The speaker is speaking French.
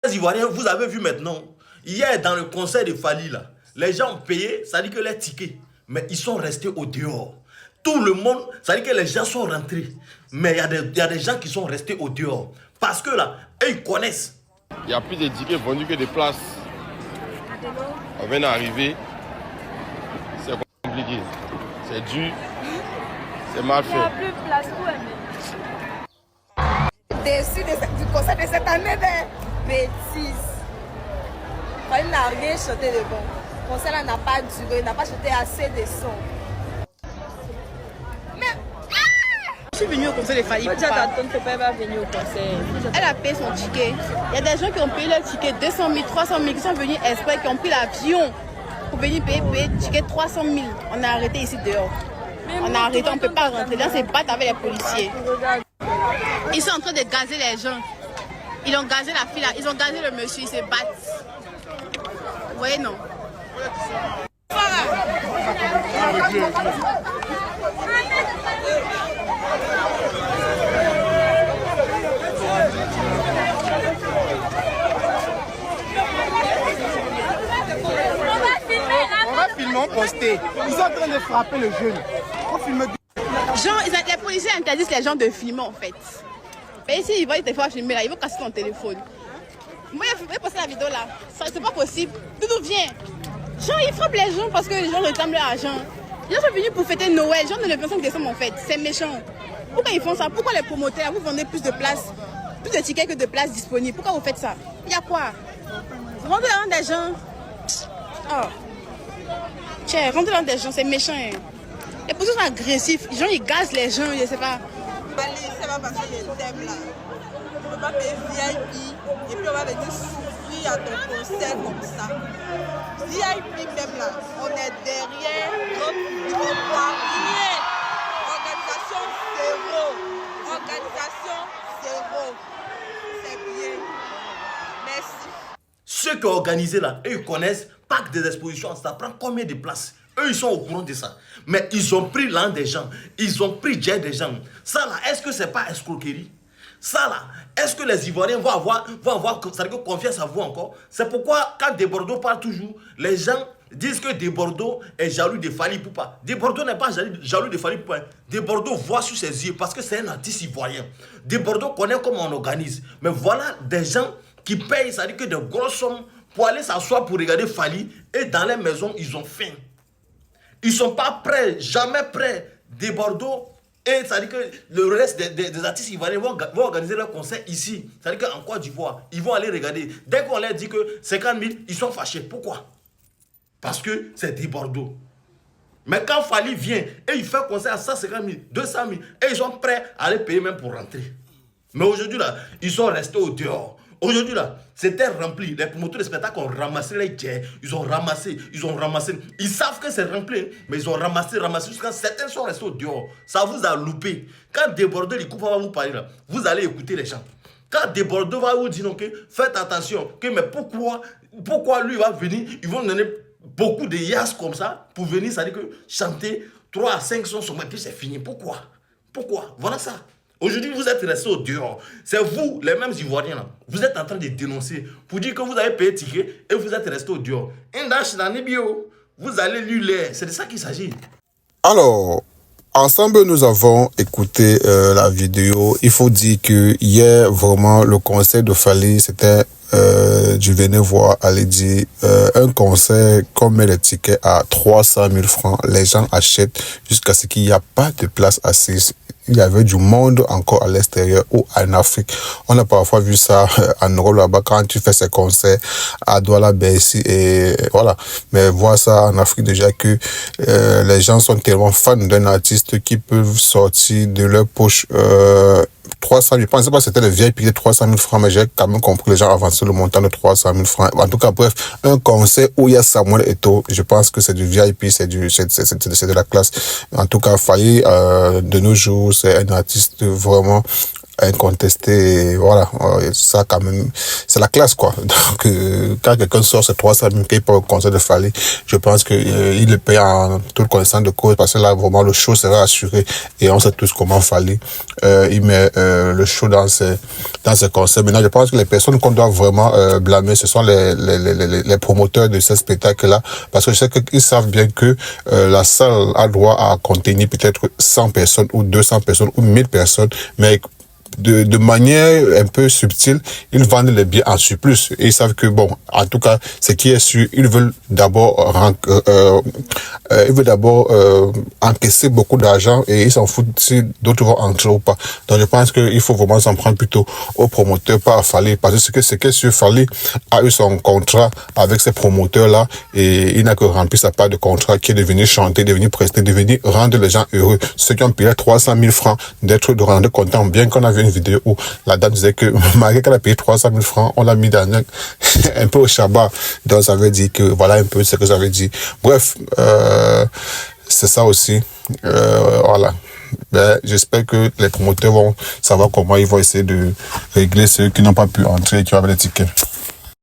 Les Ivoiriens, vous avez vu maintenant, hier dans le concert de Fali, là, les gens ont payé, ça dit que les tickets, mais ils sont restés au dehors. Tout le monde, ça dit que les gens sont rentrés, mais il y a des gens qui sont restés au dehors. Parce que là, eux, ils connaissent. Il y a plus de tickets vendus que des places. On vient d'arriver. C'est compliqué. C'est dur. C'est mal fait. Il n'y a plus de place pour aimer. Déçu du concert de cette année de bêtises. Il n'a rien chanté de bon. Le concert n'a pas duré, il n'a pas chanté assez de sons. Je suis venue au concert de Fali. Elle a payé son ticket. Il y a des gens qui ont payé leur ticket 200 000, 300 000, qui sont venus exprès, qui ont pris l'avion pour venir payer le ticket 300 000. On a arrêté ici dehors. On a arrêté, on ne peut pas rentrer. Là, c'est battre avec les policiers. Ils sont en train de gazer les gens. Ils ont gazé la fille là, ils ont gazé le monsieur, ils se battent. Vous voyez, non? On va filmer, on poster. Ils sont en train de frapper le jeune. On filme. Les policiers interdisent les gens de filmer en fait. Mais ici, ils voient des fois filmer là, ils vont casser ton téléphone. Moi, je vais poster la vidéo là. C'est pas possible. D'où vient? Genre, ils frappent les gens parce que les gens réclament leur argent. Les gens sont venus pour fêter Noël. Les gens ne le 25 décembre en fait. C'est méchant. Pourquoi ils font ça? Pourquoi les promoteurs, vous vendez plus de places, plus de tickets que de places disponibles? Pourquoi vous faites ça? Il y a quoi? Vous rentrez dans des gens. Oh. Tiens, rentrer dans des gens, c'est méchant. Hein. Les policiers sont agressifs. Les gens, ils gazent les gens, je sais pas. Ça va passer le thème là. On ne peut pas payer VIP et puis on va venir souffrir à ton concert comme ça. VIP même là, on est derrière notre rien. Organisation zéro. Organisation zéro. C'est bien. Merci. Ceux qui ont organisé là, eux, ils connaissent pas que des expositions, ça prend combien de places? Eux, ils sont au courant de ça. Mais ils ont pris l'an des gens. Ils ont pris jet des gens. Ça là, est-ce que c'est pas escroquerie? Ça là, est-ce que les Ivoiriens vont avoir confiance à vous encore? C'est pourquoi quand Desbordeaux parle toujours, les gens disent que Desbordeaux est jaloux de Fally Ipupa. Desbordeaux n'est pas jaloux de Fally Ipupa. Desbordeaux voit sur ses yeux parce que c'est un artiste ivoirien. Desbordeaux connaît comment on organise. Mais voilà des gens qui payent, ça dit que de grosses sommes pour aller s'asseoir pour regarder Fally et dans les maisons, ils ont faim. Ils ne sont pas prêts, jamais prêts. Desbordeaux, et ça dit que le reste des artistes ivoiriens vont organiser leur concert ici. Ça dit qu'en Côte d'Ivoire, ils vont aller regarder. Dès qu'on leur dit que 50 000, ils sont fâchés. Pourquoi? Parce que c'est Desbordeaux. Mais quand Fally vient et il fait un concert à 150 000, 200 000, et ils sont prêts à aller payer même pour rentrer. Mais aujourd'hui, là, ils sont restés au dehors. Aujourd'hui, là, c'était rempli. Les promoteurs de spectacle ont ramassé les jets. Ils ont ramassé. Ils savent que c'est rempli, mais ils ont ramassé jusqu'à certains sont restés au dehors. Ça vous a loupé. Quand Desbordeaux, les coupes va vous parler, là, vous allez écouter les gens. Quand Desbordeaux va vous dire, ok, faites attention, ok, mais pourquoi lui va venir, ils vont donner beaucoup de yas comme ça pour venir, ça veut dire que chanter 3 à 5 sons, et puis c'est fini. Pourquoi? Voilà ça. Aujourd'hui, vous êtes restés au dehors. C'est vous, les mêmes Ivoiriens, là. Vous êtes en train de dénoncer pour dire que vous avez payé ticket et vous êtes restés au dehors. Vous allez lui l'air. C'est de ça qu'il s'agit. Alors, ensemble, nous avons écouté la vidéo. Il faut dire que hier, vraiment, le concert de Fally, c'était... je venais voir aller dire un concert qu'on met les tickets à 300 000 francs. Les gens achètent jusqu'à ce qu'il n'y a pas de place assise. Il y avait du monde encore à l'extérieur ou en Afrique. On a parfois vu ça en Europe là-bas quand tu fais ces concerts à Douala, Bercy et voilà. Mais voir ça en Afrique déjà que les gens sont tellement fans d'un artiste qui peuvent sortir de leur poche 300 000 francs. Je ne sais pas si c'était le VIP de 300 000 francs, mais j'ai quand même compris que les gens avançaient le montant de 300 000 francs. En tout cas, bref, un concert où il y a Samuel Eto'o, je pense que c'est du VIP, c'est de la classe. En tout cas, Fally, de nos jours, c'est un artiste vraiment incontesté. Et voilà, ça quand même, c'est la classe quoi. Donc quand quelqu'un sort ses 300 000 qu'il pour le concert de Fally, je pense que il le paye en toute connaissance de cause, parce que là vraiment le show sera assuré et on sait tous comment Fally il met le show dans ses concerts. Maintenant, je pense que les personnes qu'on doit vraiment blâmer, ce sont les promoteurs de ce spectacle-là, parce que je sais qu'ils savent bien que la salle a droit à contenir peut-être 100 personnes ou 200 personnes ou 1000 personnes, mais de manière un peu subtile, ils vendent les billets en surplus. Et ils savent que, bon, en tout cas, ce qui est sûr, ils veulent d'abord encaisser beaucoup d'argent et ils s'en foutent si d'autres vont entrer ou pas. Donc, je pense qu'il faut vraiment s'en prendre plutôt aux promoteurs, pas à Fally, parce que ce que sur Fally a eu son contrat avec ces promoteurs-là et il n'a que rempli sa part de contrat qui est de venir chanter, de venir prester, de venir rendre les gens heureux. Ceux qui ont payé 300 000 francs d'être rendre content, bien qu'on a vu une vidéo où la dame disait que malgré qu'elle a payé 300 000 francs, on l'a mis dans un peu au chabat. Donc ça veut dire que voilà un peu ce que ça veut dire. Bref, c'est ça aussi. Voilà. Ben, j'espère que les promoteurs vont savoir comment ils vont essayer de régler ceux qui n'ont pas pu entrer et qui avaient les tickets.